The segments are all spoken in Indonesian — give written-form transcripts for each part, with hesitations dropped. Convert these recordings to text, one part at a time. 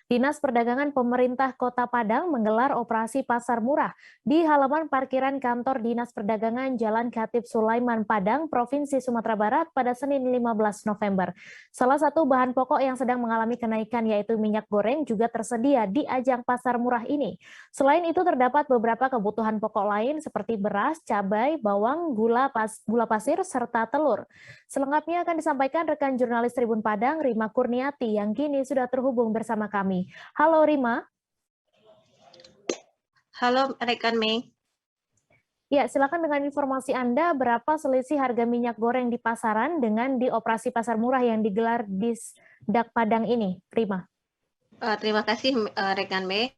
Dinas Perdagangan Pemerintah Kota Padang menggelar operasi pasar murah di halaman parkiran kantor Dinas Perdagangan Jalan Khatib Sulaiman Padang, Provinsi Sumatera Barat pada Senin 15 November. Salah satu bahan pokok yang sedang mengalami kenaikan yaitu minyak goreng juga tersedia di ajang pasar murah ini. Selain itu terdapat beberapa kebutuhan pokok lain seperti beras, cabai, bawang, gula pasir, serta telur. Selengkapnya akan disampaikan rekan jurnalis Tribun Padang, Rima Kurniati, yang kini sudah terhubung bersama kami. Halo Rima. Halo rekan Mei. Ya, silakan dengan informasi Anda, berapa selisih harga minyak goreng di pasaran dengan di operasi pasar murah yang digelar di Dak Padang ini, Rima? Terima kasih rekan Mei.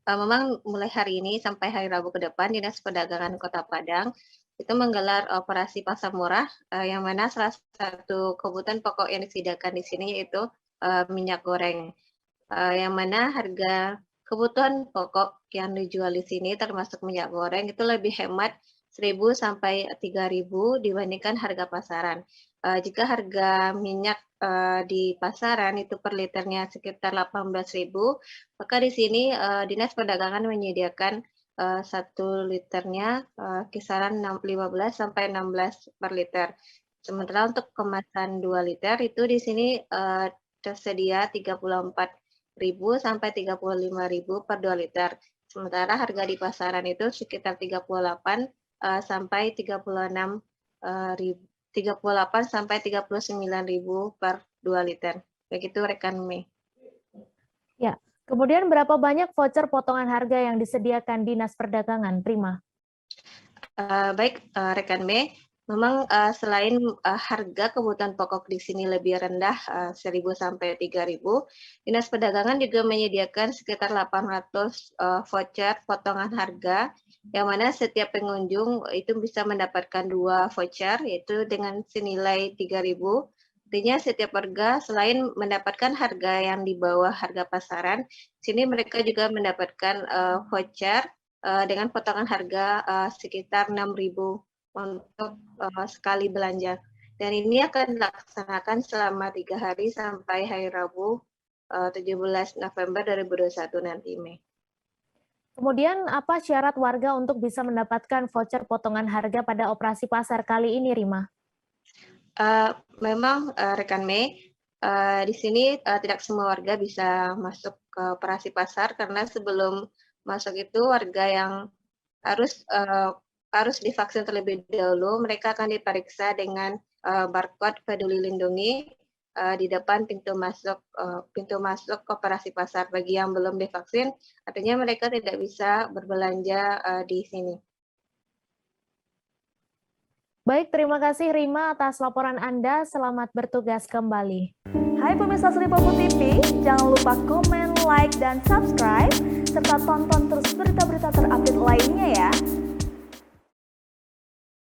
Memang mulai hari ini sampai hari Rabu ke depan, Dinas Perdagangan Kota Padang itu menggelar operasi pasar murah, yang mana salah satu kebutuhan pokok yang disediakan di sini yaitu minyak goreng. Yang mana harga kebutuhan pokok yang dijual di sini termasuk minyak goreng itu lebih hemat 1.000 sampai 3.000 dibandingkan harga pasaran. Jika harga minyak di pasaran itu per liternya sekitar 18.000, maka di sini Dinas Perdagangan menyediakan 1 liternya kisaran 15 sampai 16 per liter. Sementara untuk kemasan 2 liter itu di sini tersedia 34.000 sampai 35.000 per 2 liter. Sementara harga di pasaran itu sekitar 38 sampai 36 ribu 38 sampai 39.000 per 2 liter. Begitu rekan Mei. Ya, kemudian berapa banyak voucher potongan harga yang disediakan Dinas Perdagangan, Prima? Baik rekan Mei, memang selain harga kebutuhan pokok di sini lebih rendah 1.000 sampai 3.000, Dinas Perdagangan juga menyediakan sekitar 800 voucher potongan harga, yang mana setiap pengunjung itu bisa mendapatkan 2 voucher, yaitu dengan senilai 3.000. Artinya setiap warga selain mendapatkan harga yang di bawah harga pasaran, sini mereka juga mendapatkan voucher dengan potongan harga sekitar 6.000 untuk sekali belanja. Dan ini akan dilaksanakan selama 3 hari sampai hari Rabu 17 November 2021 nanti, Mei. Kemudian apa syarat warga untuk bisa mendapatkan voucher potongan harga pada operasi pasar kali ini, Rima? Memang rekan Mei, di sini tidak semua warga bisa masuk ke operasi pasar karena sebelum masuk itu warga yang harus divaksin terlebih dahulu. Mereka akan diperiksa dengan barcode Peduli Lindungi di depan pintu masuk operasi pasar. Bagi yang belum divaksin, artinya mereka tidak bisa berbelanja di sini. Baik, terima kasih Rima atas laporan Anda. Selamat bertugas kembali. Hai pemirsa Sri Popo TV, jangan lupa komen, like, dan subscribe, serta tonton terus berita-berita terupdate lainnya ya.